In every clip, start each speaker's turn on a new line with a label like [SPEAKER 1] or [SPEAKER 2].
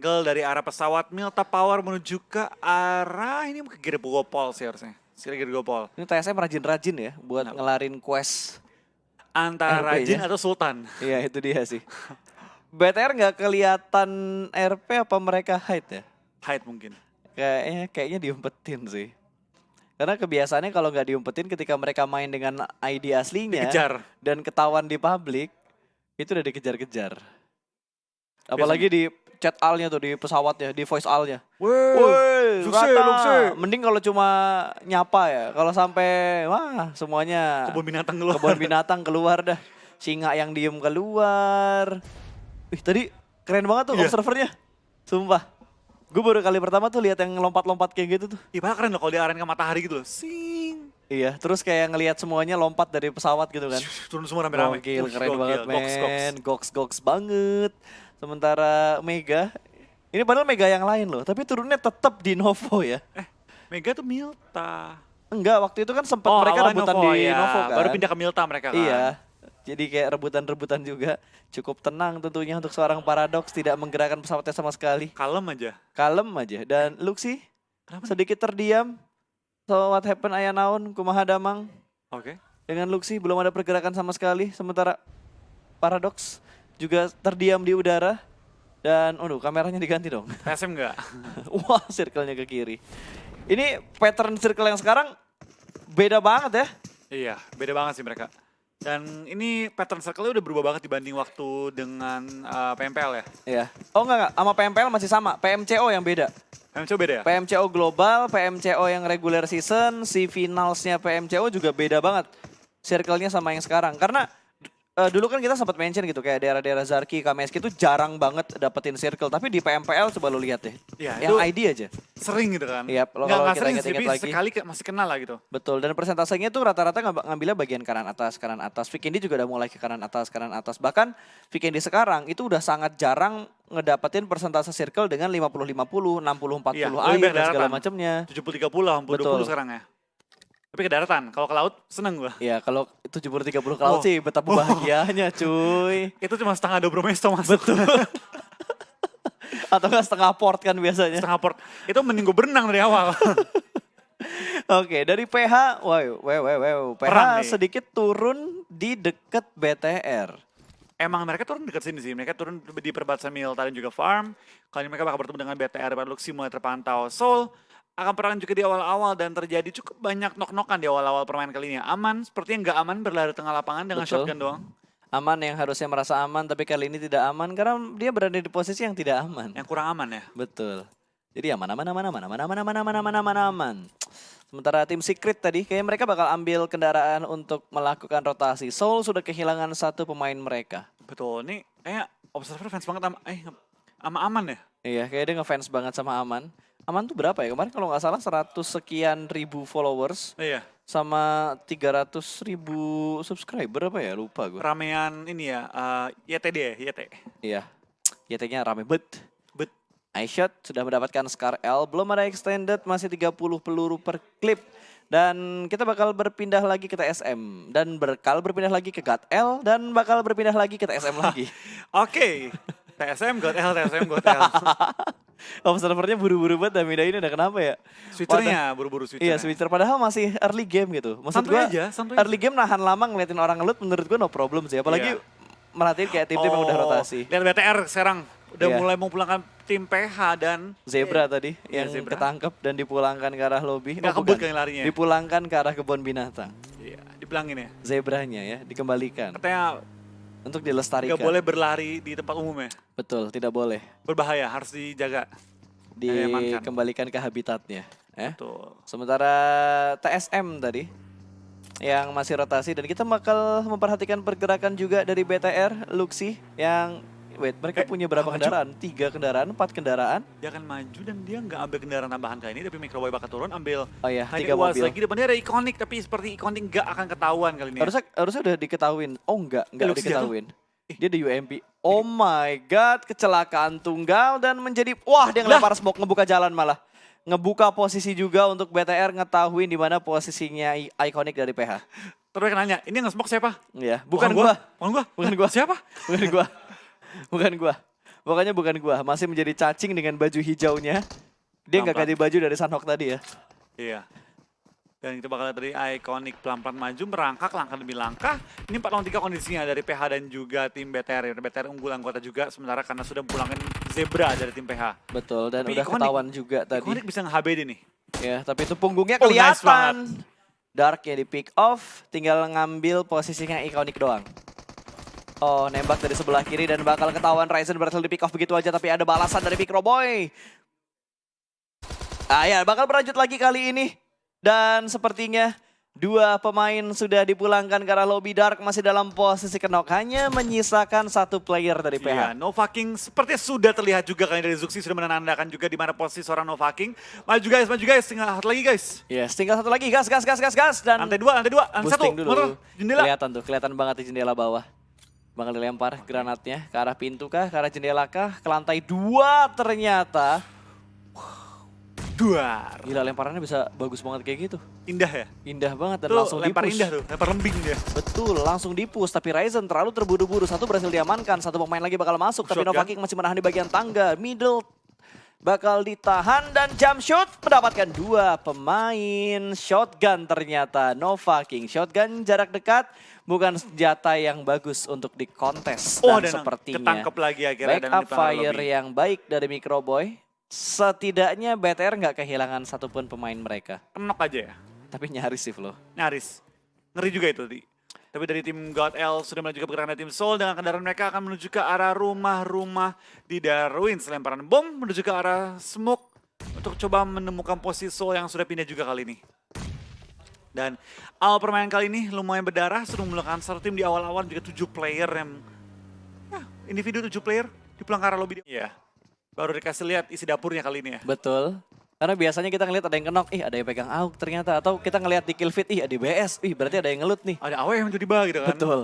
[SPEAKER 1] angle dari arah pesawat Milta Power menuju ke arah ini ke Gergopol sih harusnya. Sekira Gergopol.
[SPEAKER 2] Ini TSM rajin-rajin ya buat
[SPEAKER 1] Kenapa?
[SPEAKER 2] ngelarin quest.
[SPEAKER 1] Antara
[SPEAKER 2] RP-nya.
[SPEAKER 1] Jin atau Sultan.
[SPEAKER 2] Iya itu dia sih. BTR nggak kelihatan RP apa mereka hide ya?
[SPEAKER 1] Hide mungkin.
[SPEAKER 2] Kayaknya diumpetin sih. Karena kebiasaannya kalau nggak diumpetin ketika mereka main dengan ID aslinya
[SPEAKER 1] Dikejar.
[SPEAKER 2] dan ketahuan di publik, itu udah dikejar-kejar. Apalagi di chat alnya tuh, di pesawatnya, di voice alnya. Woi,
[SPEAKER 1] Luxe,
[SPEAKER 2] rata.
[SPEAKER 1] luxe.
[SPEAKER 2] Mending kalau cuma nyapa ya. Kalau sampai wah semuanya
[SPEAKER 1] Kebun binatang keluar.
[SPEAKER 2] kebun binatang keluar dah. Singa yang diem keluar. Wih tadi keren banget tuh
[SPEAKER 1] Iya.
[SPEAKER 2] observernya. Sumpah. Gue baru kali pertama tuh lihat yang lompat-lompat kayak gitu tuh.
[SPEAKER 1] Ih, padahal keren loh kalau di arena matahari gitu loh. Sing.
[SPEAKER 2] Iya, terus kayak ngelihat semuanya lompat dari pesawat gitu kan.
[SPEAKER 1] Turun semua rame-rame.
[SPEAKER 2] Gokil,
[SPEAKER 1] Wih,
[SPEAKER 2] keren
[SPEAKER 1] gokil.
[SPEAKER 2] banget
[SPEAKER 1] Goks, goks.
[SPEAKER 2] men. Goks banget. Sementara Mega, ini padahal Mega yang lain loh. Tapi turunnya tetap di Novo ya.
[SPEAKER 1] Mega tuh Milta.
[SPEAKER 2] Enggak, waktu itu kan sempat mereka
[SPEAKER 1] awalnya
[SPEAKER 2] rebutan
[SPEAKER 1] Novo,
[SPEAKER 2] di
[SPEAKER 1] ya.
[SPEAKER 2] Novo kan.
[SPEAKER 1] Baru pindah ke Milta mereka kan.
[SPEAKER 2] Iya, jadi kayak rebutan-rebutan juga. Cukup tenang tentunya untuk seorang Paradox, tidak menggerakkan pesawatnya sama sekali.
[SPEAKER 1] Kalem aja.
[SPEAKER 2] Kalem aja. Dan Luxi
[SPEAKER 1] Kenapa?
[SPEAKER 2] sedikit terdiam. So what happened aya naon, kumaha damang.
[SPEAKER 1] Oke.
[SPEAKER 2] Dengan Luxi belum ada pergerakan sama sekali. Sementara Paradox juga terdiam di udara. Dan kameranya diganti dong.
[SPEAKER 1] TSM enggak?
[SPEAKER 2] Wah, circle-nya ke kiri. Ini pattern circle yang sekarang beda banget ya.
[SPEAKER 1] Iya, beda banget sih mereka. Dan ini pattern circle-nya udah berubah banget dibanding waktu dengan PMPL ya.
[SPEAKER 2] Iya. Oh enggak, sama PMPL masih sama. PMCO yang beda.
[SPEAKER 1] PMCO beda ya?
[SPEAKER 2] PMCO global, PMCO yang regular season, si finalsnya PMCO juga beda banget. Circle-nya sama yang sekarang. Karena dulu kan kita sempat mention gitu kayak daerah-daerah Zarki, Kameski itu jarang banget dapetin circle. Tapi di PMPL coba lu lihat deh.
[SPEAKER 1] Iya,
[SPEAKER 2] Yang
[SPEAKER 1] itu
[SPEAKER 2] ID aja.
[SPEAKER 1] sering gitu kan.
[SPEAKER 2] Iya, kalau
[SPEAKER 1] Nggak
[SPEAKER 2] kita
[SPEAKER 1] sering sih,
[SPEAKER 2] ingat-ingat
[SPEAKER 1] tapi
[SPEAKER 2] lagi.
[SPEAKER 1] sekali masih kenal lah gitu.
[SPEAKER 2] Betul, dan persentasenya tuh rata-rata ngambilnya bagian kanan atas, kanan atas. Vikendi juga udah mulai ke kanan atas, kanan atas. Bahkan Vikendi sekarang itu udah sangat jarang ngedapetin persentase circle dengan 50-50, 60-40
[SPEAKER 1] Iya,
[SPEAKER 2] air
[SPEAKER 1] lebih
[SPEAKER 2] dan segala
[SPEAKER 1] daratan.
[SPEAKER 2] macamnya.
[SPEAKER 1] 70-30, 80-20
[SPEAKER 2] Betul.
[SPEAKER 1] sekarang ya. Tapi ke daratan, kalau ke laut seneng gua.
[SPEAKER 2] Iya, kalau 70-30 ke laut sih betapa bahagianya cuy.
[SPEAKER 1] Itu cuma setengah Dobromesto mas.
[SPEAKER 2] Betul. Atau nggak setengah port kan biasanya.
[SPEAKER 1] Setengah port. Itu mending gua berenang dari awal.
[SPEAKER 2] Oke, dari PH, PH
[SPEAKER 1] Perang nih.
[SPEAKER 2] sedikit turun di deket BTR.
[SPEAKER 1] Emang mereka turun dekat sini sih. Mereka turun di perbatasan Milta dan juga Farm. Kali ini mereka bakal bertemu dengan BTR dan Luxi mulai terpantau. Soul akan perang juga di awal-awal dan terjadi cukup banyak nok-nokan di awal-awal permainan kali ini. Aman, sepertinya nggak aman berlari tengah lapangan dengan
[SPEAKER 2] Betul.
[SPEAKER 1] shotgun doang.
[SPEAKER 2] Aman yang harusnya merasa aman tapi kali ini tidak aman karena dia berada di posisi yang tidak aman.
[SPEAKER 1] Yang kurang aman ya.
[SPEAKER 2] Betul. Jadi aman. Sementara tim Secret tadi kayaknya mereka bakal ambil kendaraan untuk melakukan rotasi. Soul sudah kehilangan satu pemain mereka.
[SPEAKER 1] Betul, ini kayaknya Observer fans banget sama Aman ya.
[SPEAKER 2] Iya, kayaknya dia ngefans banget sama Aman. Aman tuh berapa ya? Kemarin kalau nggak salah 100 sekian ribu followers
[SPEAKER 1] Iya,
[SPEAKER 2] sama 300 ribu subscriber apa ya? Lupa gue.
[SPEAKER 1] ramean ini ya, YTD ya, YT.
[SPEAKER 2] Iya, YT-nya rame bet.
[SPEAKER 1] Bet.
[SPEAKER 2] iShot sudah mendapatkan Scar L, belum ada extended, masih 30 peluru per clip. Dan kita bakal berpindah lagi ke TSM. Dan bakal berpindah lagi ke God L, dan bakal berpindah lagi ke TSM lagi.
[SPEAKER 1] Oke, TSM God L, TSM God L.
[SPEAKER 2] Observernya buru-buru banget, Damida ini ada kenapa ya?
[SPEAKER 1] Switchernya buru-buru switchernya.
[SPEAKER 2] Iya, switcher padahal masih early game gitu. Maksud
[SPEAKER 1] Santuy
[SPEAKER 2] gua,
[SPEAKER 1] aja, santuy
[SPEAKER 2] early game nahan lama ngeliatin orang ngelut menurut gua no problem sih. Apalagi
[SPEAKER 1] Iya.
[SPEAKER 2] merhatiin kayak tim-tim yang udah rotasi.
[SPEAKER 1] Lihat BTR sekarang udah
[SPEAKER 2] Iya.
[SPEAKER 1] mulai memulangkan tim PH dan
[SPEAKER 2] Zebra tadi
[SPEAKER 1] Iya,
[SPEAKER 2] yang
[SPEAKER 1] Zebra.
[SPEAKER 2] ketangkep dan dipulangkan ke arah lobby.
[SPEAKER 1] Nggak kebut kali larinya.
[SPEAKER 2] Dipulangkan ke arah kebun binatang.
[SPEAKER 1] Iya, dibilangin ya.
[SPEAKER 2] Zebranya ya dikembalikan
[SPEAKER 1] Katanya
[SPEAKER 2] untuk dilestarikan.
[SPEAKER 1] nggak boleh berlari di tempat umum ya.
[SPEAKER 2] Betul, tidak boleh.
[SPEAKER 1] Berbahaya, harus dijaga. Diamankan.
[SPEAKER 2] Dikembalikan ke habitatnya.
[SPEAKER 1] Betul.
[SPEAKER 2] Sementara TSM tadi yang masih rotasi dan kita bakal memperhatikan pergerakan juga dari BTR, Luxi yang mereka punya berapa
[SPEAKER 1] maju.
[SPEAKER 2] kendaraan? 3 kendaraan, 4 kendaraan.
[SPEAKER 1] Dia akan maju dan dia nggak ambil kendaraan tambahan kali ini, tapi Microboy bakal turun ambil
[SPEAKER 2] Oh iya,
[SPEAKER 1] Tiny
[SPEAKER 2] 3
[SPEAKER 1] Uaz
[SPEAKER 2] mobil.
[SPEAKER 1] lagi. Depannya ada ikonik, tapi seperti ikonik nggak akan ketahuan kali ini.
[SPEAKER 2] Harusnya udah diketahuin. Oh enggak
[SPEAKER 1] Luxi
[SPEAKER 2] diketahuin. Dia di UMP. Oh my god, kecelakaan tunggal dan menjadi dia ngelempar smoke, ngebuka jalan malah. Ngebuka posisi juga untuk BTR ngetahuin di mana posisinya ikonik dari PH.
[SPEAKER 1] Terus mereka nanya, ini yang nge-smoke siapa?
[SPEAKER 2] Iya, bukan
[SPEAKER 1] Bukan
[SPEAKER 2] gua.
[SPEAKER 1] Bukan gua.
[SPEAKER 2] Bukan gua.
[SPEAKER 1] Siapa?
[SPEAKER 2] Bukan gua. Bukan gua. Pokoknya bukan gua, masih menjadi cacing dengan baju hijaunya. Dia nggak ganti baju dari Sunhawk tadi ya.
[SPEAKER 1] Iya. Dan kita bakal lihat dari Iconic pelan-pelan maju, merangkak langkah demi langkah. Ini 4 lawan 3 kondisinya dari PH dan juga tim BTR. BTR unggul anggota juga, sementara karena sudah pulangin Zebra dari tim PH.
[SPEAKER 2] Betul, dan
[SPEAKER 1] Tapi
[SPEAKER 2] udah
[SPEAKER 1] Iconic-
[SPEAKER 2] ketahuan juga tadi.
[SPEAKER 1] Iconic bisa nge-HBD nih.
[SPEAKER 2] Ya, tapi itu punggungnya
[SPEAKER 1] Oh, nice
[SPEAKER 2] kelihatan. Dark ya di pick off, tinggal ngambil posisinya Iconic doang. Oh, nembak dari sebelah kiri dan bakal ketahuan Ryzen berhasil di pick off begitu aja, tapi ada balasan dari Microboy. Ah ya, bakal berlanjut lagi kali ini. Dan sepertinya dua pemain sudah dipulangkan ke arah lobby. Dark masih dalam posisi kenok, hanya menyisakan satu player dari
[SPEAKER 1] Iya,
[SPEAKER 2] PH.
[SPEAKER 1] Novaking sepertinya sudah terlihat juga kali dari Zuxi sudah menandakan juga di mana posisi seorang Novaking. Maju guys, tinggal satu lagi guys.
[SPEAKER 2] Yes, tinggal satu lagi, gas. Dan
[SPEAKER 1] Lantai dua, lantai satu.
[SPEAKER 2] boosting dulu.
[SPEAKER 1] Mundur, jendela.
[SPEAKER 2] Kelihatan banget di jendela bawah. Bakal dilempar granatnya ke arah pintu kah, ke arah jendela kah, ke lantai 2 ternyata.
[SPEAKER 1] Duar.
[SPEAKER 2] Gila, lemparannya bisa bagus banget kayak gitu.
[SPEAKER 1] Indah ya?
[SPEAKER 2] Indah banget dan
[SPEAKER 1] Tuh,
[SPEAKER 2] langsung
[SPEAKER 1] lempar
[SPEAKER 2] di-push.
[SPEAKER 1] indah tuh, lempar lembing dia.
[SPEAKER 2] Betul, langsung di-push. Tapi Ryzen terlalu terburu-buru. Satu berhasil diamankan, satu pemain lagi bakal masuk. Tapi
[SPEAKER 1] Shotgun.
[SPEAKER 2] Novaking masih menahan di bagian tangga. Middle bakal ditahan dan jump shot mendapatkan 2 pemain. Shotgun ternyata Novaking. Shotgun jarak dekat bukan senjata yang bagus untuk di kontes.
[SPEAKER 1] Oh,
[SPEAKER 2] Dan
[SPEAKER 1] dan
[SPEAKER 2] sepertinya
[SPEAKER 1] ketangkep lagi akhirnya. dan
[SPEAKER 2] backup
[SPEAKER 1] dipengaruhi
[SPEAKER 2] fire
[SPEAKER 1] lobby.
[SPEAKER 2] yang baik dari Microboy. Setidaknya BTR nggak kehilangan satupun pemain mereka.
[SPEAKER 1] Kenok aja ya,
[SPEAKER 2] Tapi nyaris sih Flo.
[SPEAKER 1] nyaris. Ngeri juga itu tadi. Tapi dari tim God L sudah menuju ke pergerakan dari tim Soul dengan kendaraan mereka akan menuju ke arah rumah-rumah di Darwin. Selemparan bom menuju ke arah smoke untuk coba menemukan posisi Soul yang sudah pindah juga kali ini. Dan awal permainan kali ini lumayan berdarah, sudah melakukan satu tim di awal-awal juga 7 player yang individu 7 player di pulang ke arah lobby. Iya. Baru dikasih lihat isi dapurnya kali ini ya.
[SPEAKER 2] Betul. Karena biasanya kita ngeliat ada yang kenok, ada yang pegang AUG ternyata. Atau kita ngeliat di kill feed, ada BS, berarti ada yang ngelut nih.
[SPEAKER 1] Ada AW yang tiba gitu kan.
[SPEAKER 2] Betul.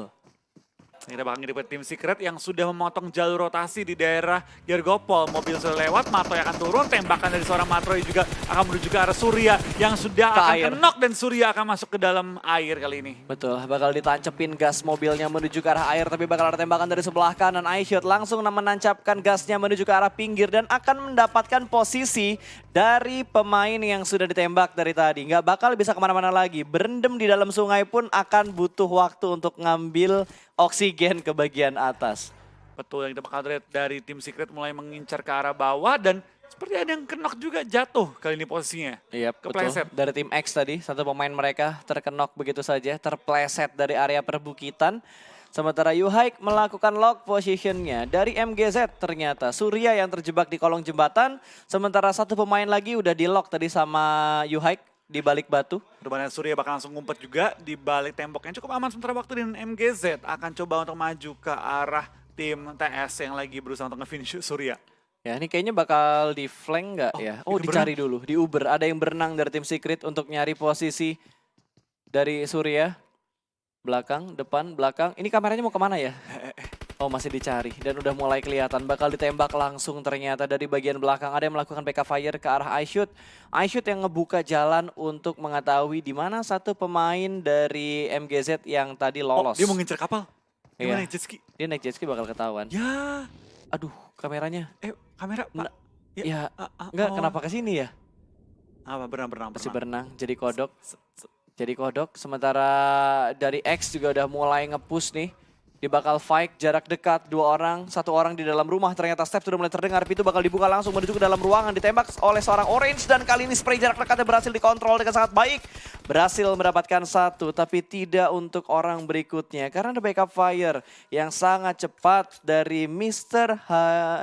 [SPEAKER 1] Kita bakal ngidip ke tim Secret yang sudah memotong jalur rotasi di daerah Gergopol. Mobil sudah lewat, Matroy akan turun. Tembakan dari seorang Matroy juga akan menuju ke arah Surya yang sudah
[SPEAKER 2] Ke
[SPEAKER 1] akan
[SPEAKER 2] air.
[SPEAKER 1] kenok dan Surya akan masuk ke dalam air kali ini.
[SPEAKER 2] Betul, bakal ditancepin gas mobilnya menuju ke arah air. Tapi bakal ada tembakan dari sebelah kanan. iShot langsung menancapkan gasnya menuju ke arah pinggir. Dan akan mendapatkan posisi dari pemain yang sudah ditembak dari tadi. Nggak bakal bisa kemana-mana lagi. Berendam di dalam sungai pun akan butuh waktu untuk ngambil oksigen ke bagian atas.
[SPEAKER 1] Betul, yang kita bakal lihat dari tim Secret mulai mengincar ke arah bawah dan seperti ada yang kenok juga jatuh kali ini posisinya.
[SPEAKER 2] Iya,
[SPEAKER 1] Kepleset.
[SPEAKER 2] betul. Dari tim X tadi, satu pemain mereka terkenok begitu saja, terpleset dari area perbukitan. Sementara Yuhaik melakukan lock positionnya dari MGZ ternyata. Surya yang terjebak di kolong jembatan, sementara satu pemain lagi udah di lock tadi sama Yuhaik di balik batu.
[SPEAKER 1] Rupanya Surya bakal langsung ngumpet juga di balik tembok yang cukup aman sementara waktu dan MGZ akan coba untuk maju ke arah tim TS yang lagi berusaha untuk nge-finish Surya.
[SPEAKER 2] Ya ini kayaknya bakal di flank nggak ya? Oh
[SPEAKER 1] itu
[SPEAKER 2] dicari dulu, di Uber. Ada yang berenang dari tim Secret untuk nyari posisi dari Surya. Belakang, depan, belakang. Ini kameranya mau kemana ya? Oh masih dicari dan udah mulai kelihatan. Bakal ditembak langsung ternyata dari bagian belakang. Ada yang melakukan backup fire ke arah iShoot. iShoot yang ngebuka jalan untuk mengetahui di mana satu pemain dari MGZ yang tadi lolos.
[SPEAKER 1] Dia mau ngincer kapal. Dia mau
[SPEAKER 2] Iya.
[SPEAKER 1] naik jet ski.
[SPEAKER 2] Dia naik jet ski bakal ketahuan.
[SPEAKER 1] Ya,
[SPEAKER 2] Aduh kameranya.
[SPEAKER 1] kamera Pak.
[SPEAKER 2] Ya, enggak kenapa ke sini ya?
[SPEAKER 1] Apa berenang.
[SPEAKER 2] Masih berenang jadi kodok.
[SPEAKER 1] Se- se-
[SPEAKER 2] Jadi kodok, sementara dari X juga udah mulai nge-push nih. Dia bakal fight jarak dekat, 2 orang, 1 orang di dalam rumah. Ternyata step sudah mulai terdengar, pintu bakal dibuka langsung menuju ke dalam ruangan. Ditembak oleh seorang Orange dan kali ini spray jarak dekatnya berhasil dikontrol dengan sangat baik. Berhasil mendapatkan 1, tapi tidak untuk orang berikutnya. Karena ada backup fire yang sangat cepat dari Mr.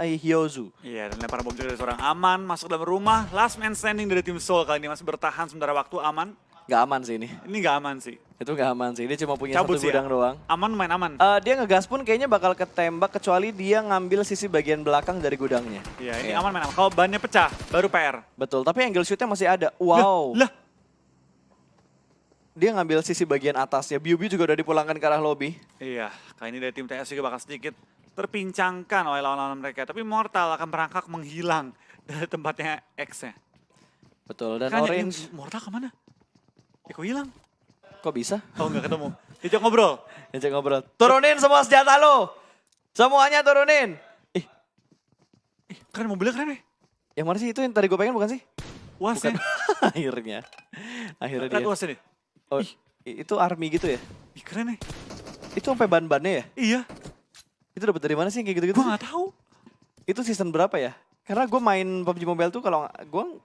[SPEAKER 2] Hyozu.
[SPEAKER 1] Iya, dan lempar bom juga dari seorang Aman masuk dalam rumah. Last man standing dari tim Soul kali ini masih bertahan sementara waktu Aman.
[SPEAKER 2] Gak aman sih ini.
[SPEAKER 1] Ini nggak aman sih.
[SPEAKER 2] Itu gak aman sih, dia cuma punya
[SPEAKER 1] Cabut
[SPEAKER 2] satu
[SPEAKER 1] sih ya.
[SPEAKER 2] gudang doang.
[SPEAKER 1] Aman main aman.
[SPEAKER 2] Dia ngegas pun kayaknya bakal ketembak kecuali dia ngambil sisi bagian belakang dari gudangnya.
[SPEAKER 1] Iya, ini aman main aman. Kalau bannya pecah, baru PR.
[SPEAKER 2] Betul, tapi angle shootnya masih ada. Wow.
[SPEAKER 1] Lah,
[SPEAKER 2] Dia ngambil sisi bagian atasnya. Biu-biu juga udah dipulangkan ke arah lobby.
[SPEAKER 1] iya, kali ini dari tim TS juga bakal sedikit terpincangkan oleh lawan-lawan mereka. Tapi Mortal akan merangkak menghilang dari tempatnya X-nya.
[SPEAKER 2] Betul, dan
[SPEAKER 1] Makanya,
[SPEAKER 2] Orange
[SPEAKER 1] Mortal kemana? Kok hilang?
[SPEAKER 2] kok bisa?
[SPEAKER 1] Oh nggak ketemu. Diajak ngobrol.
[SPEAKER 2] Diajak ngobrol. Turunin semua senjata lo. Semuanya turunin. Ih,
[SPEAKER 1] Ih, keren mobilnya keren nih.
[SPEAKER 2] Yang mana sih itu yang tadi gue pengen bukan sih?
[SPEAKER 1] Wasnya.
[SPEAKER 2] Akhirnya. Akhirnya
[SPEAKER 1] Lihat
[SPEAKER 2] dia.
[SPEAKER 1] wasnya nih.
[SPEAKER 2] Oh, itu army gitu ya?
[SPEAKER 1] Ih, keren nih.
[SPEAKER 2] Itu sampai ban-bannya ya?
[SPEAKER 1] Iya,
[SPEAKER 2] Itu dapat dari mana sih yang kayak gitu-gitu?
[SPEAKER 1] gue gak tahu.
[SPEAKER 2] Itu season berapa ya? Karena gue main PUBG Mobile tuh kalau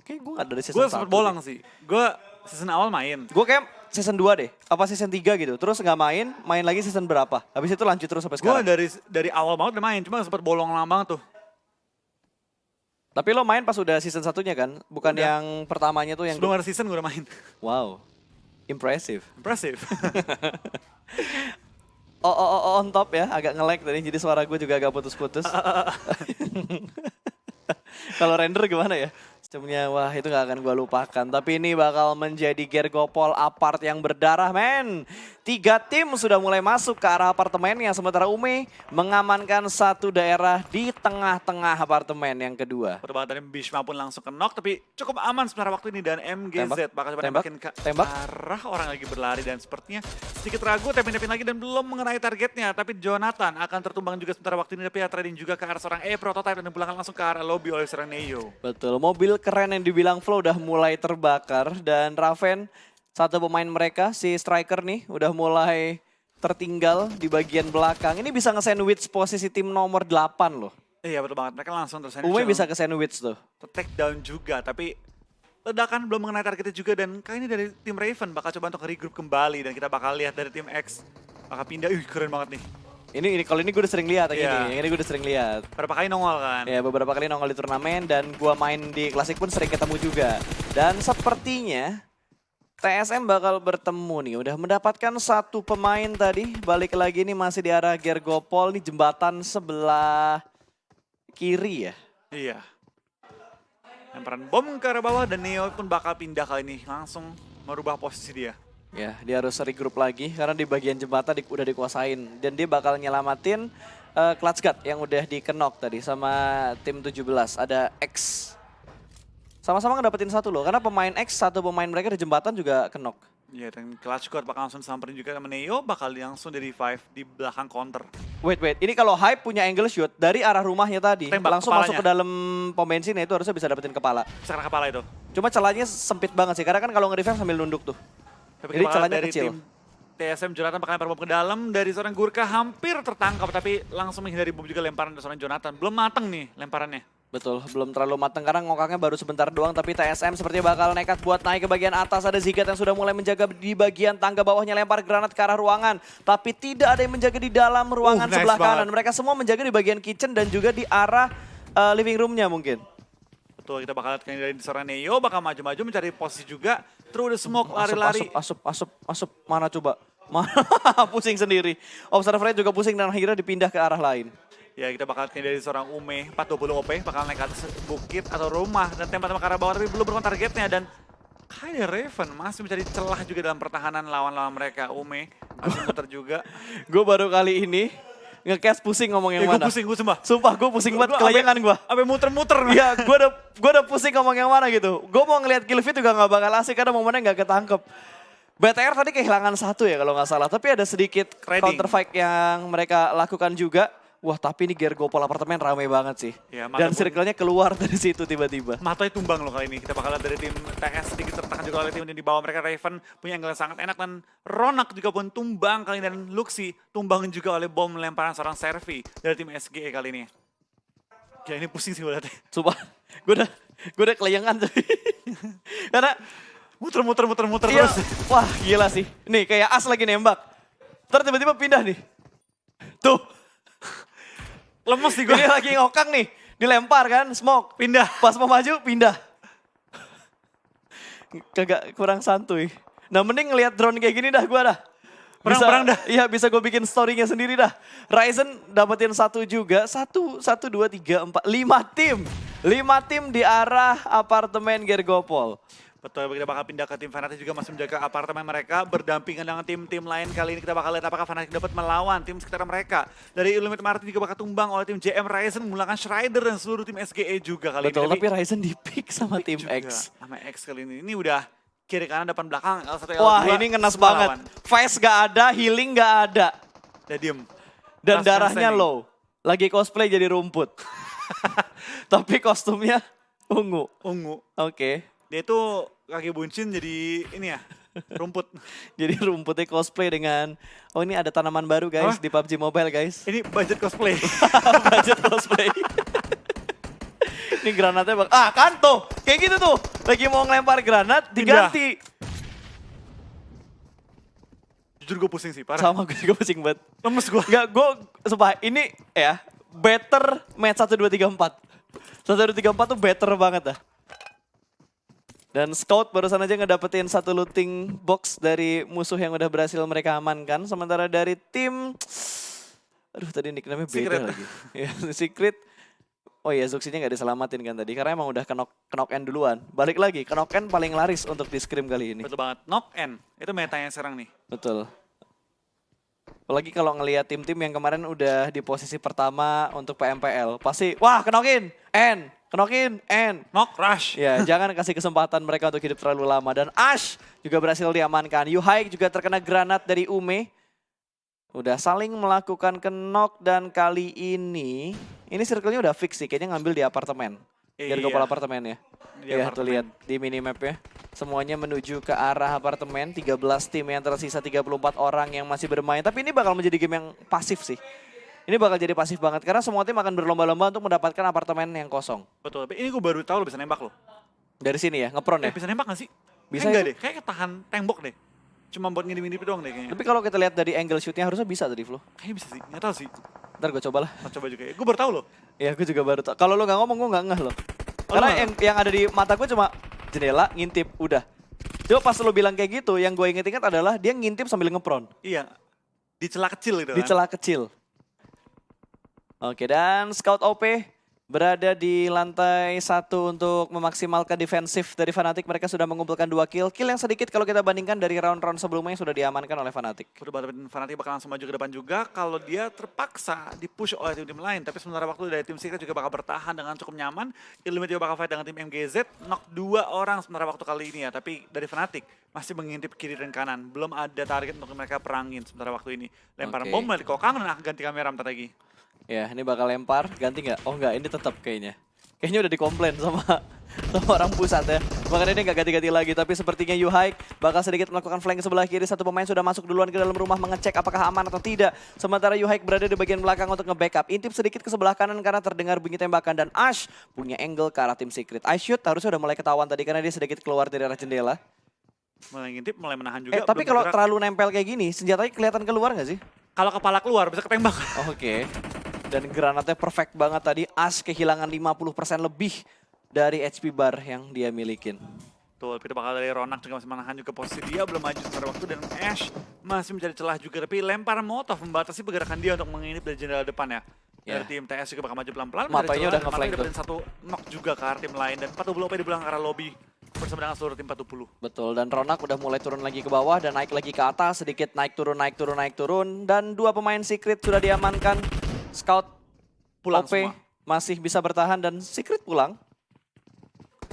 [SPEAKER 2] kayak gue gak dari season
[SPEAKER 1] Gue
[SPEAKER 2] 1.
[SPEAKER 1] sempet bolang sih. Gue season awal main.
[SPEAKER 2] Gue kayak season 2 deh, apa season 3 gitu. Terus gak main lagi season berapa. Habis itu lanjut terus sampai
[SPEAKER 1] Gue
[SPEAKER 2] sekarang.
[SPEAKER 1] dari awal banget udah main, cuma sempet bolong lama banget tuh.
[SPEAKER 2] Tapi lo main pas udah season satunya kan? Bukan
[SPEAKER 1] Udah.
[SPEAKER 2] yang pertamanya tuh yang...
[SPEAKER 1] Sebelum ada season gue udah main.
[SPEAKER 2] Wow, impressive.
[SPEAKER 1] Impressive.
[SPEAKER 2] On top ya, agak nge-lag tadi. Jadi suara gue juga agak putus-putus. Kalau render gimana ya? Sistemnya wah itu gak akan gue lupakan. Tapi ini bakal menjadi Gergopol apart yang berdarah men. 3 tim sudah mulai masuk ke arah apartemennya. Sementara Ume mengamankan satu daerah di tengah-tengah apartemen yang kedua.
[SPEAKER 1] Pertobatan Bishma pun langsung ke knock, tapi cukup aman sebenarnya waktu ini. Dan MGZ bakal coba
[SPEAKER 2] Tembak.
[SPEAKER 1] nembakin ke
[SPEAKER 2] Tembak.
[SPEAKER 1] arah orang lagi berlari. Dan sepertinya sedikit ragu, tapping-tapping lagi dan belum mengenai targetnya. Tapi Jonathan akan tertumbang juga sementara waktu ini. Tapi ya trading juga ke arah seorang prototype dan dipulangkan langsung ke arah lobby oleh seorang Neo.
[SPEAKER 2] Betul, mobil keren yang dibilang Flow udah mulai terbakar. Dan Raven, satu pemain mereka, si striker nih udah mulai tertinggal di bagian belakang. Ini bisa nge-sandwich posisi tim nomor 8 loh.
[SPEAKER 1] Iya betul banget, mereka langsung terus
[SPEAKER 2] Ume bisa ke sandwich tuh.
[SPEAKER 1] take down juga, tapi ledakan belum mengenai targetnya juga. Dan kali ini dari tim Raven bakal coba untuk regroup kembali. Dan kita bakal lihat dari tim X bakal pindah. Keren banget nih.
[SPEAKER 2] Ini kalau ini gue udah sering lihat yang
[SPEAKER 1] Iya.
[SPEAKER 2] ini gue udah sering lihat.
[SPEAKER 1] Berapa kali nongol kan?
[SPEAKER 2] Ya beberapa kali nongol di turnamen dan gua main di klasik pun sering ketemu juga. Dan sepertinya TSM bakal bertemu nih. Udah mendapatkan satu pemain tadi. Balik lagi nih masih di arah Gergopol nih jembatan sebelah kiri ya.
[SPEAKER 1] Iya. Lemparan bom ke arah bawah dan Neo pun bakal pindah kali ini. Langsung merubah posisi dia.
[SPEAKER 2] Ya, dia harus regroup lagi karena di bagian jembatan udah dikuasain. Dan dia bakal nyelamatin Clutch Guard yang udah dikenok tadi sama tim 17. Ada X. Sama-sama ngedapetin satu loh, karena pemain X, satu pemain mereka di jembatan juga kenok.
[SPEAKER 1] Iya, dan Clutch Squad bakal langsung samperin juga sama Neo. Bakal langsung dari 5 di belakang counter.
[SPEAKER 2] Wait, ini kalau Hype punya angle shoot dari arah rumahnya tadi,
[SPEAKER 1] Tembak
[SPEAKER 2] langsung masuk
[SPEAKER 1] kepalanya.
[SPEAKER 2] ke dalam pom bensin itu harusnya bisa dapetin kepala.
[SPEAKER 1] Sekarang kepala itu.
[SPEAKER 2] Cuma celahnya sempit banget sih, karena kan kalau nge-revive sambil nunduk tuh.
[SPEAKER 1] Tapi
[SPEAKER 2] Jadi
[SPEAKER 1] bakal
[SPEAKER 2] celahnya
[SPEAKER 1] dari
[SPEAKER 2] kecil.
[SPEAKER 1] tim TSM Jonathan bakal lempar bom ke dalam. Dari seorang Gurkha hampir tertangkap, tapi langsung menghindari bom juga lemparan dari seorang Jonathan. Belum mateng nih lemparannya.
[SPEAKER 2] Betul, belum terlalu matang karena ngokaknya baru sebentar doang. Tapi TSM sepertinya bakal nekat buat naik ke bagian atas. Ada Zigat yang sudah mulai menjaga di bagian tangga bawahnya, lempar granat ke arah ruangan. Tapi tidak ada yang menjaga di dalam ruangan
[SPEAKER 1] Nice
[SPEAKER 2] sebelah
[SPEAKER 1] banget.
[SPEAKER 2] kanan. Mereka semua menjaga di bagian kitchen dan juga di arah living roomnya mungkin.
[SPEAKER 1] Betul, kita bakal lihat dari seorang Neo. Bakal maju-maju mencari posisi juga. Terus ada smoke lari-lari.
[SPEAKER 2] Asap. Mana coba? Mana? Pusing sendiri. Observernya juga pusing dan akhirnya dipindah ke arah lain.
[SPEAKER 1] Ya, kita bakal lihat dari seorang Ume 420 OP. Bakal naik ke atas bukit atau rumah. Dan tembak-tembak ke arah bawah, tapi belum berkon targetnya. Dan kayak Raven masih mencari celah juga dalam pertahanan lawan-lawan mereka. Ume masih muter juga.
[SPEAKER 2] Gue baru kali ini nge-cast pusing ngomong yang
[SPEAKER 1] Gue
[SPEAKER 2] mana.
[SPEAKER 1] pusing, gue sumpah.
[SPEAKER 2] Sumpah gue pusing banget kelayangan gue.
[SPEAKER 1] Sampai muter-muter.
[SPEAKER 2] Iya, gue udah pusing ngomong yang mana gitu. Gue mau ngelihat kill feed juga gak bakal asik karena momennya gak ketangkep. BTR tadi kehilangan satu ya kalau nggak salah. Tapi ada sedikit
[SPEAKER 1] Trading.
[SPEAKER 2] counter fight yang mereka lakukan juga. Wah tapi ini Gergopol apartemen rame banget sih.
[SPEAKER 1] Ya,
[SPEAKER 2] Dan
[SPEAKER 1] mata
[SPEAKER 2] circle-nya keluar dari situ tiba-tiba.
[SPEAKER 1] Matanya tumbang loh kali ini. Kita bakal lihat dari tim TS sedikit tertekan juga oleh tim yang di bawah mereka. Raven punya angle yang sangat enak dan Ronak juga pun tumbang kali ini. Dan Luxi tumbang juga oleh bom lemparan seorang Servi dari tim SGE kali ini. Ya ini pusing sih gue liatnya.
[SPEAKER 2] Sumpah, gue udah kelayangan tuh. Karena
[SPEAKER 1] Muter
[SPEAKER 2] iya,
[SPEAKER 1] terus.
[SPEAKER 2] wah gila sih. Nih kayak as lagi nembak. Ntar tiba-tiba pindah nih. Tuh,
[SPEAKER 1] Lemes sih gue.
[SPEAKER 2] ini lagi ngokang nih. Dilempar kan, smoke.
[SPEAKER 1] Pindah.
[SPEAKER 2] Pas mau maju, pindah. Kagak kurang santuy. Nah mending ngelihat drone kayak gini dah gue dah.
[SPEAKER 1] Perang-perang dah.
[SPEAKER 2] Iya bisa gue bikin story-nya sendiri dah. Ryzen dapetin satu juga. Satu, dua, tiga, empat, 5 tim. 5 tim di arah apartemen Gergopol.
[SPEAKER 1] Betul, kita bakal pindah ke tim Fnatic juga masih menjaga apartemen mereka berdampingan dengan tim-tim lain. Kali ini kita bakal lihat apakah Fnatic dapat melawan tim sekitar mereka. Dari Illuminate Martin juga bakal tumbang oleh tim JM Ryzen menggunakan Strider dan seluruh tim SGE juga kali
[SPEAKER 2] Betul,
[SPEAKER 1] ini.
[SPEAKER 2] tapi Ryzen di pick sama tim
[SPEAKER 1] juga
[SPEAKER 2] X.
[SPEAKER 1] sama X kali ini. Ini udah kiri kanan depan belakang L1 L2.
[SPEAKER 2] Wah ini ngenas
[SPEAKER 1] semua
[SPEAKER 2] banget.
[SPEAKER 1] lawan.
[SPEAKER 2] Fast gak ada, healing gak ada.
[SPEAKER 1] Udah diem.
[SPEAKER 2] Dan
[SPEAKER 1] Last man
[SPEAKER 2] darahnya
[SPEAKER 1] standing.
[SPEAKER 2] low. Lagi cosplay jadi rumput. Tapi kostumnya ungu.
[SPEAKER 1] Ungu.
[SPEAKER 2] Oke.
[SPEAKER 1] Dia itu kaki buncin jadi ini ya, rumput.
[SPEAKER 2] Jadi rumputnya cosplay dengan, oh ini ada tanaman baru guys
[SPEAKER 1] Apa?
[SPEAKER 2] di PUBG Mobile guys.
[SPEAKER 1] Ini budget cosplay.
[SPEAKER 2] Budget cosplay. Ini granatnya bang, kan tuh, kayak gitu tuh. Lagi mau ngelempar granat, diganti.
[SPEAKER 1] Jujur gue pusing sih, parah.
[SPEAKER 2] Sama gue juga pusing banget.
[SPEAKER 1] Lemes gue.
[SPEAKER 2] Enggak, gue sumpah ini ya, better match 1, 2, 3, 4. 1, 2, 3, 4 tuh better banget dah. Dan Scout barusan aja ngedapetin satu looting box dari musuh yang udah berhasil mereka amankan. Sementara dari tim, aduh tadi nickname-nya beda
[SPEAKER 1] Secret.
[SPEAKER 2] lagi. Ya, Secret. Oh iya, Zuxinya nggak diselamatin kan tadi, karena emang udah knock end duluan. Balik lagi, knock end paling laris untuk di scrim kali ini.
[SPEAKER 1] Betul banget. Knock end. Itu metanya sekarang nih.
[SPEAKER 2] Betul. Apalagi kalau ngelihat tim-tim yang kemarin udah di posisi pertama untuk PMPL. Pasti, wah knock-in, end, knock-in, end.
[SPEAKER 1] Knock rush.
[SPEAKER 2] Ya, jangan kasih kesempatan mereka untuk hidup terlalu lama. Dan Ash juga berhasil diamankan. Yuhai juga terkena granat dari Ume. Udah saling melakukan knock dan kali ini circle-nya udah fix sih. Kayaknya ngambil di apartemen. Dari
[SPEAKER 1] Iya.
[SPEAKER 2] kepala apartemennya.
[SPEAKER 1] Di
[SPEAKER 2] Iya, tuh
[SPEAKER 1] apartemen.
[SPEAKER 2] lihat di minimap-nya. Semuanya menuju ke arah apartemen. 13 tim yang tersisa, 34 orang yang masih bermain. Tapi ini bakal menjadi game yang pasif sih. Ini bakal jadi pasif banget. Karena semua tim akan berlomba-lomba untuk mendapatkan apartemen yang kosong.
[SPEAKER 1] Betul. Tapi ini gue baru tahu lo bisa nembak lo.
[SPEAKER 2] Dari sini ya, ngepron ya.
[SPEAKER 1] Bisa nembak gak sih?
[SPEAKER 2] Bisa
[SPEAKER 1] Enggak
[SPEAKER 2] itu.
[SPEAKER 1] deh. Kayak ketahan tembok deh. Cuma buat ngintip-ngintip doang deh kayaknya.
[SPEAKER 2] Tapi kalau kita lihat dari angle shootnya harusnya bisa tadi Flo.
[SPEAKER 1] Kayaknya bisa sih. Nggak tahu sih.
[SPEAKER 2] Ntar gue coba lah.
[SPEAKER 1] Nah, coba juga ya. Gue baru tahu loh.
[SPEAKER 2] Ya gue juga baru tau. Kalau lo gak ngomong gue gak ngeh loh.
[SPEAKER 1] Oh,
[SPEAKER 2] Karena
[SPEAKER 1] lo nggak?
[SPEAKER 2] yang ada di mata gue cuma jendela, ngintip, udah. Coba pas lo bilang kayak gitu, yang gue inget-inget adalah dia ngintip sambil ngepron.
[SPEAKER 1] Iya. Di celah kecil gitu
[SPEAKER 2] Di
[SPEAKER 1] kan.
[SPEAKER 2] celah kecil. Oke, dan Scout OP berada di lantai 1 untuk memaksimalkan defensif dari Fnatic. Mereka sudah mengumpulkan 2 kill. Kill yang sedikit kalau kita bandingkan dari round-round sebelumnya yang sudah diamankan oleh Fnatic.
[SPEAKER 1] Udah banget Fnatic bakal langsung maju ke depan juga kalau dia terpaksa dipush oleh tim-tim lain. Tapi sementara waktu dari tim Secret juga bakal bertahan dengan cukup nyaman. Illuminate juga bakal fight dengan tim MGZ. Knock 2 orang sementara waktu kali ini ya. Tapi dari Fnatic masih mengintip kiri dan kanan. Belum ada target untuk mereka perangin sementara waktu ini. Lempar
[SPEAKER 2] Oke.
[SPEAKER 1] bom dari Kokang dan akan ganti kamera bentar lagi.
[SPEAKER 2] Ya, ini bakal lempar. Ganti nggak? Oh nggak, ini tetap kayaknya. Kayaknya udah dikomplain sama orang pusat ya. Makanya ini nggak ganti-ganti lagi. Tapi sepertinya Yuhai bakal sedikit melakukan flank sebelah kiri. Satu pemain sudah masuk duluan ke dalam rumah mengecek apakah aman atau tidak. Sementara Yuhai berada di bagian belakang untuk nge-backup. Intip sedikit ke sebelah kanan karena terdengar bunyi tembakan. Dan Ash punya angle ke arah tim Secret. I shoot harusnya udah mulai ketahuan tadi karena dia sedikit keluar dari arah jendela.
[SPEAKER 1] Mulai ngintip, mulai menahan juga.
[SPEAKER 2] Tapi
[SPEAKER 1] belum
[SPEAKER 2] kalau
[SPEAKER 1] bergerak.
[SPEAKER 2] terlalu nempel kayak gini, senjatanya kelihatan keluar nggak sih?
[SPEAKER 1] Kalau kepala keluar bisa ketembak.
[SPEAKER 2] Oke. Dan granatnya perfect banget tadi. Ash kehilangan 50% lebih dari HP bar yang dia milikin.
[SPEAKER 1] Tuh, itu bakal dari Ronak juga masih menahan juga posisi dia, belum maju sementara waktu, dan Ash masih mencari celah juga, tapi lempar Molotov membatasi pergerakan dia untuk mengintip dari jendela depan ya.
[SPEAKER 2] Ya.
[SPEAKER 1] Dari tim TS juga bakal maju pelan-pelan.
[SPEAKER 2] Matanya udah nge-flank tuh.
[SPEAKER 1] dapetin satu knock juga ke arah tim lain, dan 40 OP di belakang arah lobby bersama dengan seluruh tim 40.
[SPEAKER 2] Betul, dan Ronak udah mulai turun lagi ke bawah dan naik lagi ke atas. Sedikit naik turun, naik turun, naik turun. Dan 2 pemain Secret sudah diamankan. Scout
[SPEAKER 1] Pulang
[SPEAKER 2] OP
[SPEAKER 1] semua.
[SPEAKER 2] masih bisa bertahan dan Secret pulang.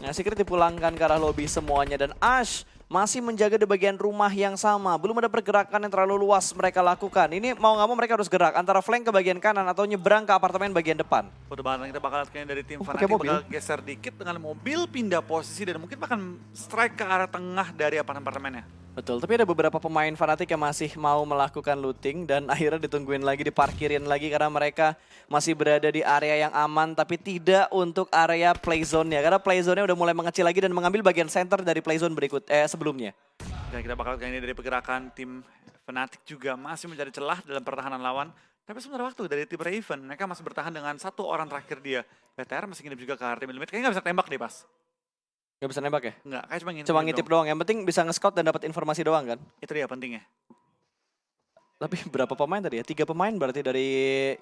[SPEAKER 2] Nah, Secret dipulangkan ke arah lobby semuanya. Dan Ash masih menjaga di bagian rumah yang sama. Belum ada pergerakan yang terlalu luas mereka lakukan. Ini mau nggak mau mereka harus gerak antara flank ke bagian kanan atau nyebrang ke apartemen bagian depan.
[SPEAKER 1] Foto banget kita bakal lihat kayaknya dari tim
[SPEAKER 2] pakai
[SPEAKER 1] Fnatic
[SPEAKER 2] mobil.
[SPEAKER 1] bakal geser dikit dengan mobil, pindah posisi, dan mungkin bahkan strike ke arah tengah dari apartemennya.
[SPEAKER 2] Betul, tapi ada beberapa pemain Fnatic yang masih mau melakukan looting dan akhirnya ditungguin lagi, diparkirin lagi karena mereka masih berada di area yang aman tapi tidak untuk area playzone-nya. Karena playzone-nya udah mulai mengecil lagi dan mengambil bagian center dari playzone sebelumnya.
[SPEAKER 1] Dan kita bakal lihat ini dari pergerakan tim Fnatic juga masih mencari celah dalam pertahanan lawan. Tapi sementara waktu dari tim Raven, mereka masih bertahan dengan satu orang terakhir dia. BTR masih nginep juga ke arah tim Illuminate. Kayaknya nggak bisa tembak deh pas.
[SPEAKER 2] Gak bisa nembak ya?
[SPEAKER 1] Nggak, kayak cuma ngintip.
[SPEAKER 2] Cuma ngintip doang, yang penting bisa nge-scout dan dapat informasi doang kan?
[SPEAKER 1] Itu dia pentingnya.
[SPEAKER 2] Tapi berapa pemain tadi ya? 3 pemain berarti dari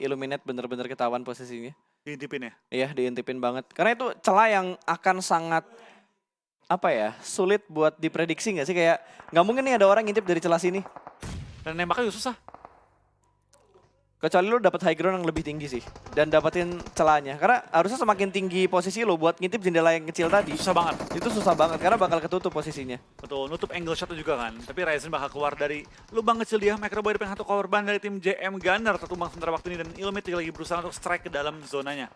[SPEAKER 2] Illuminate bener-bener ketahuan posisinya.
[SPEAKER 1] Diintipin ya.
[SPEAKER 2] Iya, diintipin banget. Karena itu celah yang akan sangat apa ya, sulit buat diprediksi nggak sih? Kayak nggak mungkin nih ada orang ngintip dari celah sini.
[SPEAKER 1] Dan nembaknya juga susah.
[SPEAKER 2] Kecuali lu dapat high ground yang lebih tinggi sih dan dapetin celahnya. Karena harusnya semakin tinggi posisi lu buat ngintip jendela yang kecil tadi.
[SPEAKER 1] Susah banget.
[SPEAKER 2] Itu susah banget karena bakal ketutup posisinya.
[SPEAKER 1] Betul, nutup angle shot juga kan. Tapi Ryzen bakal keluar dari lubang kecil dia. Microboy dengan satu korban dari tim JM Gunner tertumbang sementara waktu ini. Dan Illuminate lagi berusaha untuk strike ke dalam zonanya.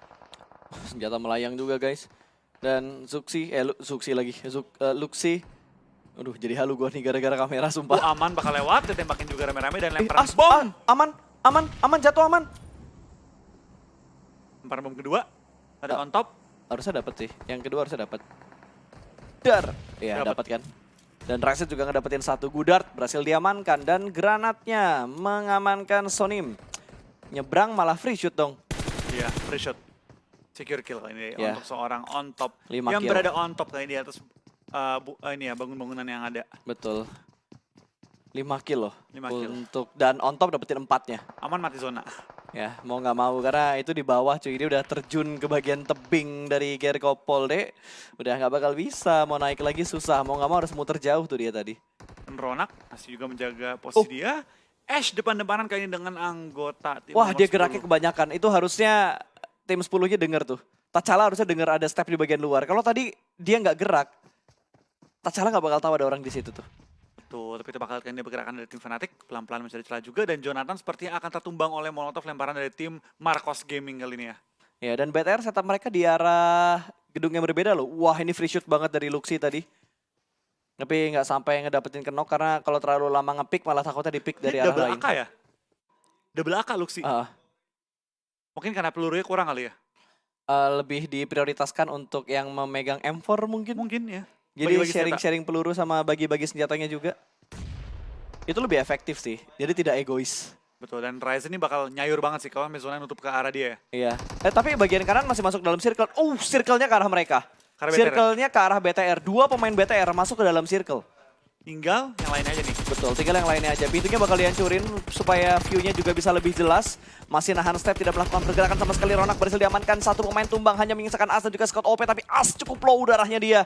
[SPEAKER 2] Senjata melayang juga guys. Dan Luxi. Aduh jadi halu gua nih gara-gara kamera sumpah.
[SPEAKER 1] Aman bakal lewat, ditembakin juga rame-rame dan lempar
[SPEAKER 2] As,
[SPEAKER 1] bom.
[SPEAKER 2] aman, jatuh aman.
[SPEAKER 1] Lempar bom kedua, ada on top.
[SPEAKER 2] Harusnya dapat sih, yang kedua harusnya dapat. Iya dapat kan. Dan Ryzen juga ngedapetin satu Gudard, berhasil diamankan. Dan granatnya mengamankan Sonim. Nyebrang malah free shoot dong.
[SPEAKER 1] Iya, free shot. Secure kill kali ini
[SPEAKER 2] Yeah.
[SPEAKER 1] untuk seorang on top.
[SPEAKER 2] 5
[SPEAKER 1] Yang
[SPEAKER 2] kill.
[SPEAKER 1] berada on top kali ini di atas bangun-bangunan yang ada.
[SPEAKER 2] Betul. 5 kill loh.
[SPEAKER 1] 5 kill.
[SPEAKER 2] Dan on top dapetin 4-nya.
[SPEAKER 1] Aman mati zona.
[SPEAKER 2] Ya, mau nggak mau karena itu di bawah cuy. Dia udah terjun ke bagian tebing dari Gerkopol deh. Udah nggak bakal bisa, mau naik lagi susah. Mau nggak mau harus muter jauh tuh dia tadi.
[SPEAKER 1] Dan Ronak masih juga menjaga posisi dia. Ash depan-depanan kali ini dengan anggota tim
[SPEAKER 2] Wah
[SPEAKER 1] nomor
[SPEAKER 2] dia
[SPEAKER 1] 10.
[SPEAKER 2] geraknya kebanyakan. Itu harusnya tim 10-nya denger tuh. T'Challa harusnya denger ada step di bagian luar. Kalau tadi dia nggak gerak, T'Challa nggak bakal tahu ada orang di situ tuh.
[SPEAKER 1] Betul, tapi itu bakal dia pergerakan dari tim Fnatic, pelan-pelan mencari celah juga. Dan Jonathan sepertinya akan tertumbang oleh molotov lemparan dari tim Marcos Gaming kali ini ya.
[SPEAKER 2] Ya dan BTR setup mereka di arah gedung yang berbeda loh. Wah ini free shoot banget dari Luxi tadi. Tapi nggak sampai ngedapetin kenok karena kalau terlalu lama ngepick malah takutnya dipick dari arah
[SPEAKER 1] Double
[SPEAKER 2] lain.
[SPEAKER 1] AK ya? Double AK Luxi. Mungkin karena pelurunya kurang kali ya?
[SPEAKER 2] Lebih diprioritaskan untuk yang memegang M4 mungkin.
[SPEAKER 1] Mungkin ya.
[SPEAKER 2] Jadi
[SPEAKER 1] Bagi-bagi
[SPEAKER 2] sharing-sharing peluru sama bagi-bagi senjatanya juga. Itu lebih efektif sih. Jadi tidak egois.
[SPEAKER 1] Betul, dan Ryzen ini bakal nyayur banget sih kalau Mezona nutup ke arah dia ya.
[SPEAKER 2] Iya. Tapi bagian kanan masih masuk dalam circle. Circle-nya ke arah mereka.
[SPEAKER 1] Ke arah BTR.
[SPEAKER 2] Circle-nya ke arah BTR. 2 pemain BTR masuk ke dalam circle.
[SPEAKER 1] Tinggal yang lainnya aja nih.
[SPEAKER 2] Betul, tinggal yang lainnya aja. Pintunya bakal dihancurin supaya view-nya juga bisa lebih jelas. Masih nahan step, tidak melakukan pergerakan sama sekali. Ronak berhasil diamankan. Satu pemain tumbang, hanya menyisakan As dan juga Scott OP. Tapi As cukup low darahnya dia.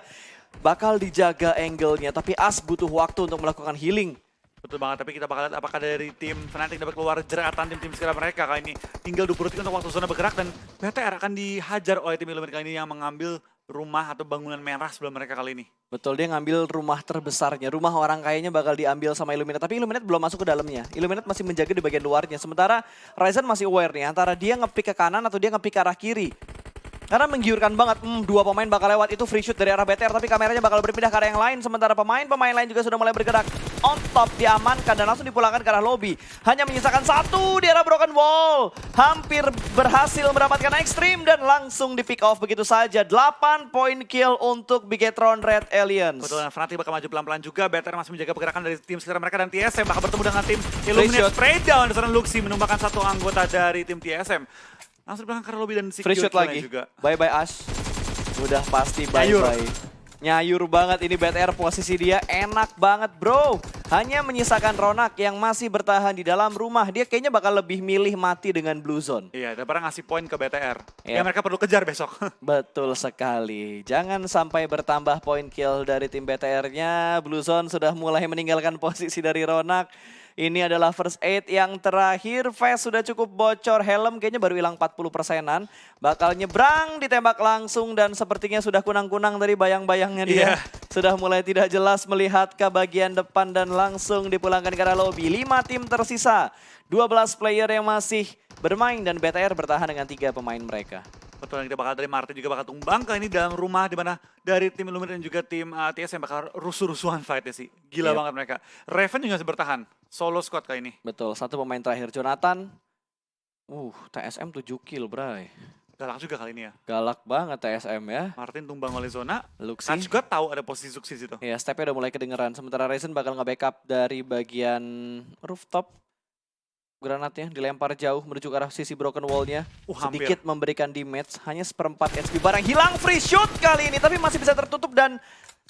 [SPEAKER 2] Bakal dijaga angle-nya, tapi As butuh waktu untuk melakukan healing.
[SPEAKER 1] Betul banget, tapi kita bakal lihat apakah dari tim Fnatic dapat keluar jeratan tim-tim sekitar mereka kali ini. Tinggal 20 detik untuk waktu zona bergerak dan BTR akan dihajar oleh tim Illuminate kali ini yang mengambil rumah atau bangunan merah sebelum mereka kali ini.
[SPEAKER 2] Betul, dia ngambil rumah terbesarnya. Rumah orang kayaknya bakal diambil sama Illuminate. Tapi Illuminate belum masuk ke dalamnya. Illuminate masih menjaga di bagian luarnya. Sementara Ryzen masih aware nih. Antara dia nge-pick ke kanan atau dia nge-pick ke arah kiri. Karena menggiurkan banget. 2 pemain bakal lewat. Itu free shoot dari arah BTR. Tapi kameranya bakal berpindah ke arah yang lain. Sementara pemain-pemain lain juga sudah mulai bergerak. On top diamankan dan langsung dipulangkan ke arah lobby. Hanya menyisakan 1 di arah broken wall. Hampir berhasil mendapatkan ekstrim dan langsung di pick off begitu saja. 8 point kill untuk Bigetron Red Aliens.
[SPEAKER 1] Betul, dan Fnatic bakal maju pelan-pelan juga. BTR masih menjaga pergerakan dari tim sekitar mereka dan TSM bakal bertemu dengan tim Illuminate. Spray down di sana Luxi menumbangkan satu anggota dari tim TSM. Langsung di belakang ke arah lobby dan
[SPEAKER 2] Free shoot lagi.
[SPEAKER 1] juga.
[SPEAKER 2] Bye-bye Ash. Udah pasti bye-bye. Nyayur banget ini BTR, posisi dia enak banget bro. Hanya menyisakan Ronak yang masih bertahan di dalam rumah. Dia kayaknya bakal lebih milih mati dengan Blue Zone.
[SPEAKER 1] Iya, daripada ngasih poin ke BTR.
[SPEAKER 2] Yep.
[SPEAKER 1] Ya mereka perlu kejar besok.
[SPEAKER 2] Betul sekali. Jangan sampai bertambah poin kill dari tim BTR-nya. Blue Zone sudah mulai meninggalkan posisi dari Ronak. Ini adalah first aid yang terakhir. Vest sudah cukup bocor. Helm kayaknya baru hilang 40%-an. Bakal nyebrang, ditembak langsung. Dan sepertinya sudah kunang-kunang dari bayang-bayangnya dia.
[SPEAKER 1] Yeah.
[SPEAKER 2] Sudah mulai tidak jelas melihat ke bagian depan dan langsung dipulangkan ke arah lobby. 5 tim tersisa. 12 player yang masih bermain dan BTR bertahan dengan 3 pemain mereka.
[SPEAKER 1] Betul, yang kita bakal dari Martin juga bakal tumbang ke ini dalam rumah di mana dari tim Illuminate dan juga tim TSM bakal rusuh-rusuhan fight-nya sih. Gila banget mereka. Raven juga masih bertahan. Solo squad kali ini.
[SPEAKER 2] Betul, 1 pemain terakhir Jonathan. TSM 7 kill bray.
[SPEAKER 1] Galak juga kali ini ya.
[SPEAKER 2] Galak banget TSM ya.
[SPEAKER 1] Martin tumbang oleh zona.
[SPEAKER 2] Luxi.
[SPEAKER 1] Kan juga tahu ada posisi Luxi situ.
[SPEAKER 2] Ya, stepnya udah mulai kedengeran. Sementara Ryzen bakal nge-backup dari bagian rooftop. Granatnya dilempar jauh menuju ke arah sisi broken wall-nya.
[SPEAKER 1] Hampir.
[SPEAKER 2] Sedikit memberikan damage, hanya 1/4 HP barang hilang. Free shoot kali ini, tapi masih bisa tertutup dan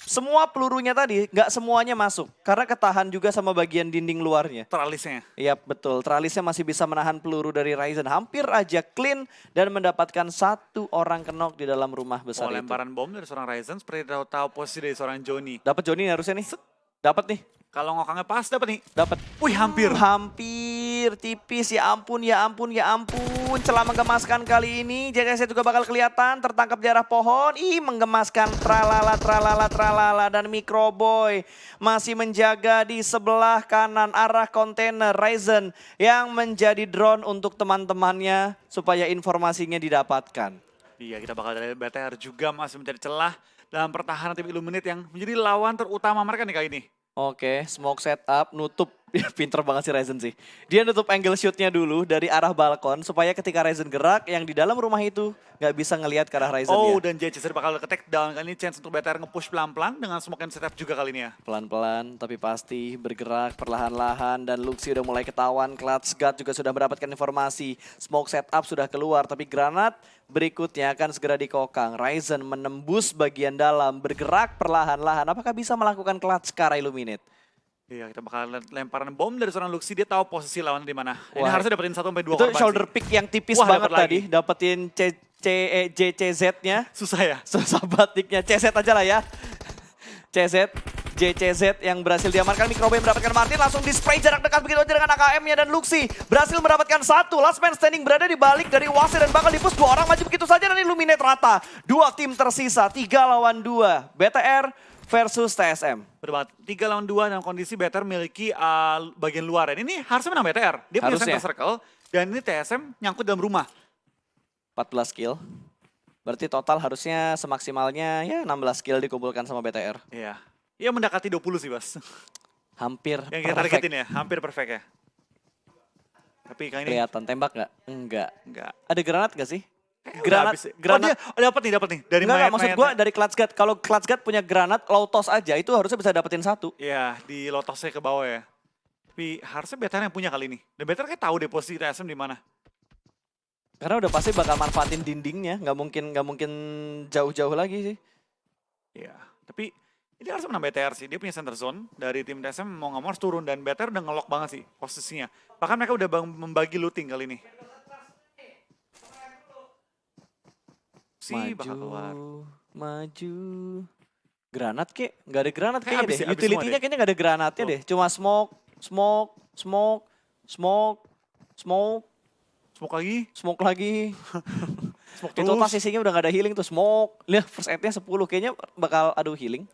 [SPEAKER 2] semua pelurunya tadi nggak semuanya masuk. Karena ketahan juga sama bagian dinding luarnya.
[SPEAKER 1] Tralisnya.
[SPEAKER 2] Iya betul, tralisnya masih bisa menahan peluru dari Ryzen. Hampir aja clean dan mendapatkan 1 orang kenok di dalam rumah besar itu.
[SPEAKER 1] Lemparan bom dari seorang Ryzen seperti tahu posisi dari seorang Johnny.
[SPEAKER 2] Dapat Johnny harusnya nih. Dapat nih.
[SPEAKER 1] Kalau ngokangnya pas dapat nih.
[SPEAKER 2] Dapat.
[SPEAKER 1] Wih, hampir.
[SPEAKER 2] Hampir tipis, ya ampun, ya ampun, ya ampun. Celah menggemaskan kali ini. JKC juga bakal kelihatan tertangkap di arah pohon. Menggemaskan tralala, tralala, tralala. Dan Microboy masih menjaga di sebelah kanan arah kontainer Ryzen yang menjadi drone untuk teman-temannya supaya informasinya didapatkan.
[SPEAKER 1] Iya, kita bakal dari BTR juga masih mencari celah dalam pertahanan tim Illuminate yang menjadi lawan terutama mereka nih kali ini.
[SPEAKER 2] Oke, smoke setup, nutup. Pinter banget sih Ryzen sih. Dia nutup angle shootnya dulu dari arah balkon supaya ketika Ryzen gerak yang di dalam rumah itu nggak bisa ngelihat ke arah Ryzen
[SPEAKER 1] Oh,
[SPEAKER 2] ya.
[SPEAKER 1] dan JCC bakal ke-take down. Kali ini chance untuk BTR nge-push pelan-pelan dengan smoke and setup juga kali ini ya.
[SPEAKER 2] Pelan-pelan tapi pasti bergerak perlahan-lahan dan Luxi udah mulai ketahuan. Clutch Guard juga sudah mendapatkan informasi. Smoke setup sudah keluar tapi granat berikutnya akan segera dikokang. Ryzen menembus bagian dalam, bergerak perlahan-lahan. Apakah bisa melakukan clutch ke arah Illuminate?
[SPEAKER 1] Iya, kita bakal lemparan bom dari seorang Luxi. Dia tahu posisi lawan di mana. Ini
[SPEAKER 2] Wah.
[SPEAKER 1] harusnya dapetin 1-2
[SPEAKER 2] Itu
[SPEAKER 1] korban
[SPEAKER 2] shoulder
[SPEAKER 1] sih.
[SPEAKER 2] pick yang tipis
[SPEAKER 1] Wah,
[SPEAKER 2] banget
[SPEAKER 1] dapet
[SPEAKER 2] tadi.
[SPEAKER 1] lagi.
[SPEAKER 2] Dapetin JCZ-nya.
[SPEAKER 1] Susah ya.
[SPEAKER 2] Susah batiknya, CZ aja lah ya. CZ, JCZ yang berhasil diamankan. Microbay mendapatkan Martin, langsung di-spray jarak dekat begitu aja dengan AKM-nya. Dan Luxi berhasil mendapatkan satu. Last man standing berada di balik dari Wasir dan bakal di-push. 2 orang maju begitu saja dan Illuminate rata. 2 tim tersisa, 3 lawan 2. BTR versus TSM.
[SPEAKER 1] Betul banget. 3 lawan 2 dalam kondisi BTR memiliki bagian luar. Dan ini harusnya menang BTR. Dia punya
[SPEAKER 2] Harusnya.
[SPEAKER 1] center circle. Dan ini TSM nyangkut dalam rumah.
[SPEAKER 2] 14 kill. Berarti total harusnya semaksimalnya ya 16 kill dikumpulkan sama BTR.
[SPEAKER 1] Iya. Iya mendekati 20 sih, Bas.
[SPEAKER 2] Hampir
[SPEAKER 1] Yang kita
[SPEAKER 2] perfect.
[SPEAKER 1] targetin ya. Hampir perfect ya. Tapi kali ini
[SPEAKER 2] Kelihatan tembak nggak? Enggak.
[SPEAKER 1] enggak.
[SPEAKER 2] Ada granat nggak sih?
[SPEAKER 1] Udah
[SPEAKER 2] Granat,
[SPEAKER 1] habis.
[SPEAKER 2] granat.
[SPEAKER 1] Oh, dia dapat nih. Dari
[SPEAKER 2] Enggak,
[SPEAKER 1] mayat-mayatnya.
[SPEAKER 2] maksud gue dari Clutch Guard. Kalau Clutch Guard punya granat, low toss aja itu harusnya bisa dapetin 1.
[SPEAKER 1] Iya, di lotosnya ke bawah ya. Tapi harusnya BTR yang punya kali ini. Dan BTR kayak tahu deh posisi TSM di mana.
[SPEAKER 2] Karena udah pasti bakal manfaatin dindingnya, nggak mungkin jauh-jauh lagi sih.
[SPEAKER 1] Iya, tapi ini harus menang BTR sih. Dia punya center zone dari tim TSM mau nggak mau harus turun dan BTR udah ngelok banget sih posisinya. Bahkan mereka udah membagi looting kali ini. Si bakal keluar.
[SPEAKER 2] Maju. Granat kek? Nggak ada granat
[SPEAKER 1] Kayak
[SPEAKER 2] kayaknya
[SPEAKER 1] habis
[SPEAKER 2] deh.
[SPEAKER 1] ya, habis semua
[SPEAKER 2] Utility-nya
[SPEAKER 1] deh.
[SPEAKER 2] kayaknya nggak ada granatnya
[SPEAKER 1] Tuh.
[SPEAKER 2] deh. Cuma smoke.
[SPEAKER 1] Smoke lagi,
[SPEAKER 2] Smoke lagi.
[SPEAKER 1] smoke
[SPEAKER 2] Itu
[SPEAKER 1] terus.
[SPEAKER 2] pas isinya udah gak ada healing tuh. Smoke. Lihat first aid-nya 10. Kayaknya bakal adu healing.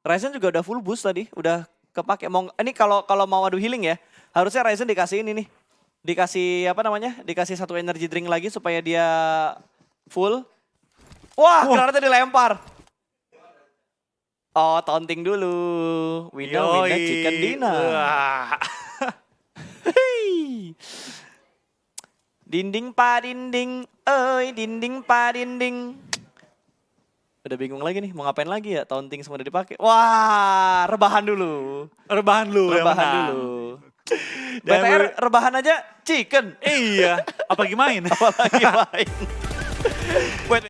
[SPEAKER 2] Ryzen juga udah full boost tadi. Udah kepake. Ini kalau mau adu healing ya. Harusnya Ryzen dikasih ini nih. Dikasih apa namanya? Dikasih 1 energy drink lagi supaya dia full. Wah, granatnya dilempar. Oh, taunting dulu. Winner
[SPEAKER 1] Yoi.
[SPEAKER 2] chicken dinner.
[SPEAKER 1] Wah.
[SPEAKER 2] Hei. Dinding pa dinding, dinding pa dinding. Udah bingung lagi nih, mau ngapain lagi ya? Taunting semua udah dipakai. Wah, rebahan dulu.
[SPEAKER 1] Rebahan lu yang
[SPEAKER 2] Rebahan
[SPEAKER 1] menang.
[SPEAKER 2] dulu.
[SPEAKER 1] Dan
[SPEAKER 2] BTR rebahan aja chicken.
[SPEAKER 1] Iya, apalagi main.
[SPEAKER 2] Apalagi main. Buat